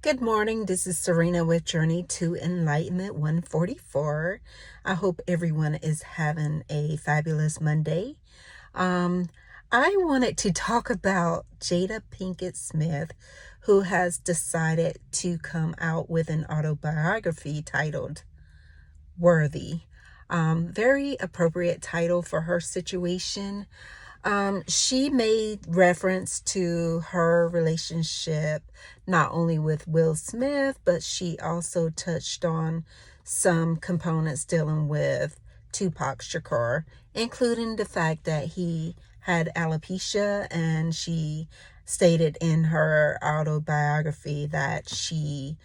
Good morning. This is Serena with Journey to Enlightenment 144. I hope everyone is having a fabulous Monday. Um, I wanted to talk about Jada Pinkett Smith, who has decided to come out with an autobiography titled Worthy. Very appropriate title for her situation. She made reference to her relationship not only with Will Smith, but she also touched on some components dealing with Tupac Shakur, including the fact that he had alopecia, and she stated in her autobiography that she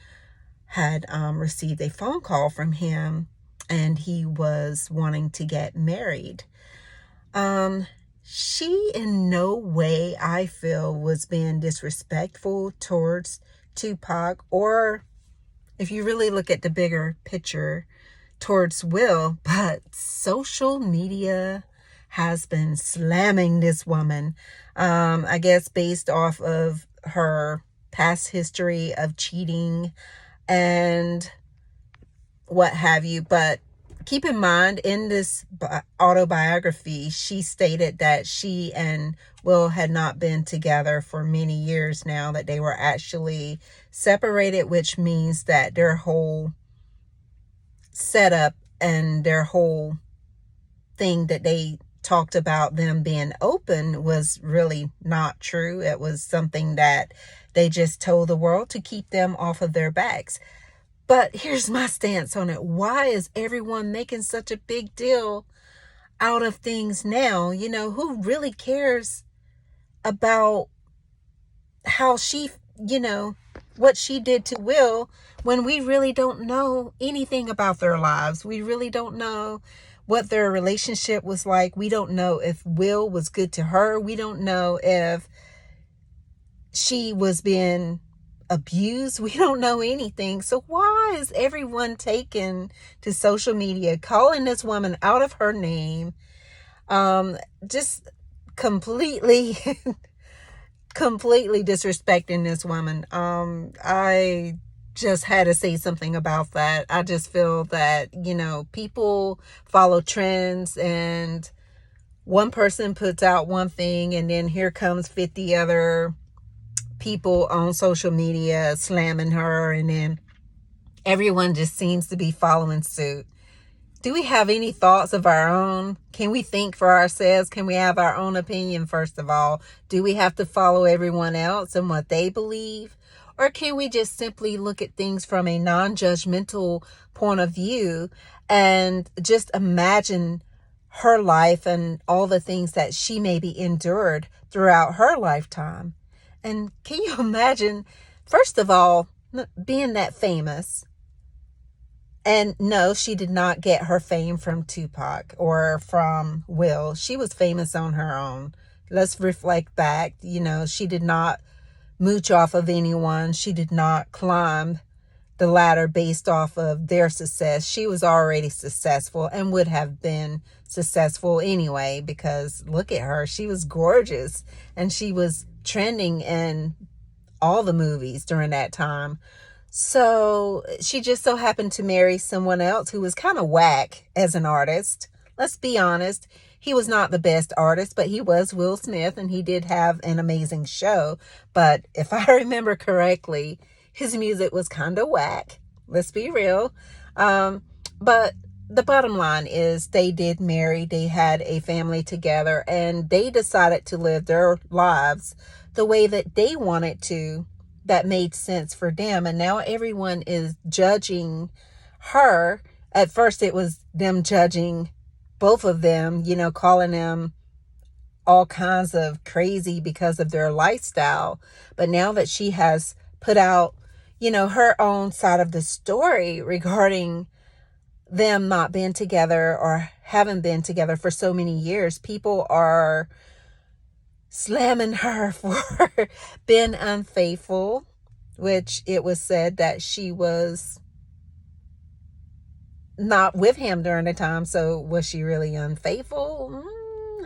had received a phone call from him and he was wanting to get married. Um, she in no way, I feel, was being disrespectful towards Tupac, or if you really look at the bigger picture, towards Will. But social media has been slamming this woman. I guess based off of her past history of cheating and what have you. But keep in mind, in this autobiography, she stated that she and Will had not been together for many years now, that they were actually separated, which means that their whole setup and their whole thing that they talked about them being open was really not true. It was something that they just told the world to keep them off of their backs. But here's my stance on it. Why is everyone making such a big deal out of things now? Who really cares about how she, what she did to Will, when we really don't know anything about their lives? We really don't know what their relationship was like. We don't know if Will was good to her. We don't know if she was being abused. We don't know anything. So why is everyone taking to social media calling this woman out of her name, just completely completely disrespecting this woman? I just had to say something about that. I just feel that people follow trends, and one person puts out one thing and then here comes 50 other people on social media slamming her, and then everyone just seems to be following suit. Do we have any thoughts of our own? Can we think for ourselves? Can we have our own opinion, first of all? Do we have to follow everyone else and what they believe? Or can we just simply look at things from a non-judgmental point of view and just imagine her life and all the things that she maybe endured throughout her lifetime? And can you imagine, first of all, being that famous? And no, she did not get her fame from Tupac or from Will. She was famous on her own. Let's reflect back. She did not mooch off of anyone. She did not climb the ladder based off of their success. She was already successful and would have been successful anyway, because look at her. She was gorgeous and she was trending in all the movies during that time. So she just so happened to marry someone else who was kind of whack as an artist. Let's be honest. He was not the best artist, but he was Will Smith, and he did have an amazing show. But if I remember correctly, his music was kind of whack. Let's be real. But the bottom line is they did marry. They had a family together, and they decided to live their lives the way that they wanted to, that made sense for them. And now everyone is judging her. At first it was them judging both of them, calling them all kinds of crazy because of their lifestyle. But now that she has put out, her own side of the story regarding them not being together or haven't been together for so many years, people are slamming her for being unfaithful, which it was said that she was not with him during the time. So was she really unfaithful?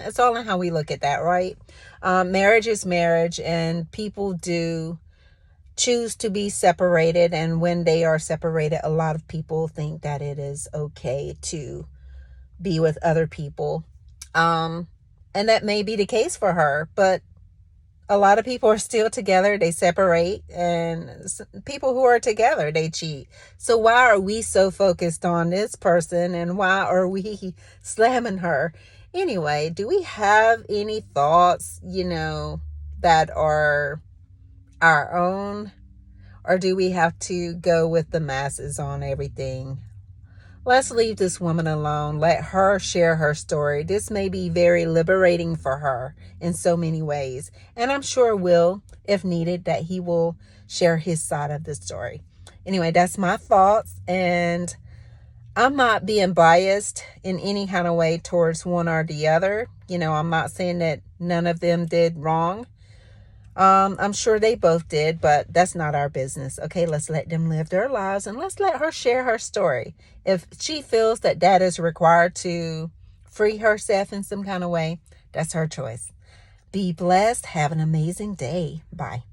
It's all in how we look at that, right? Marriage is marriage, and people do choose to be separated. And when they are separated, a lot of people think that it is okay to be with other people. And that may be the case for her, but a lot of people are still together. They separate, and people who are together, they cheat. So why are we so focused on this person, and why are we slamming her? Anyway, do we have any thoughts, that are our own, or do we have to go with the masses on everything? Let's leave this woman alone. Let her share her story. This may be very liberating for her in so many ways. And I'm sure will, if needed, that he will share his side of the story. Anyway, that's my thoughts. And I'm not being biased in any kind of way towards one or the other. I'm not saying that none of them did wrong. I'm sure they both did, but that's not our business. Okay, let's let them live their lives, and let's let her share her story. If she feels that that is required to free herself in some kind of way, that's her choice. Be blessed. Have an amazing day. Bye.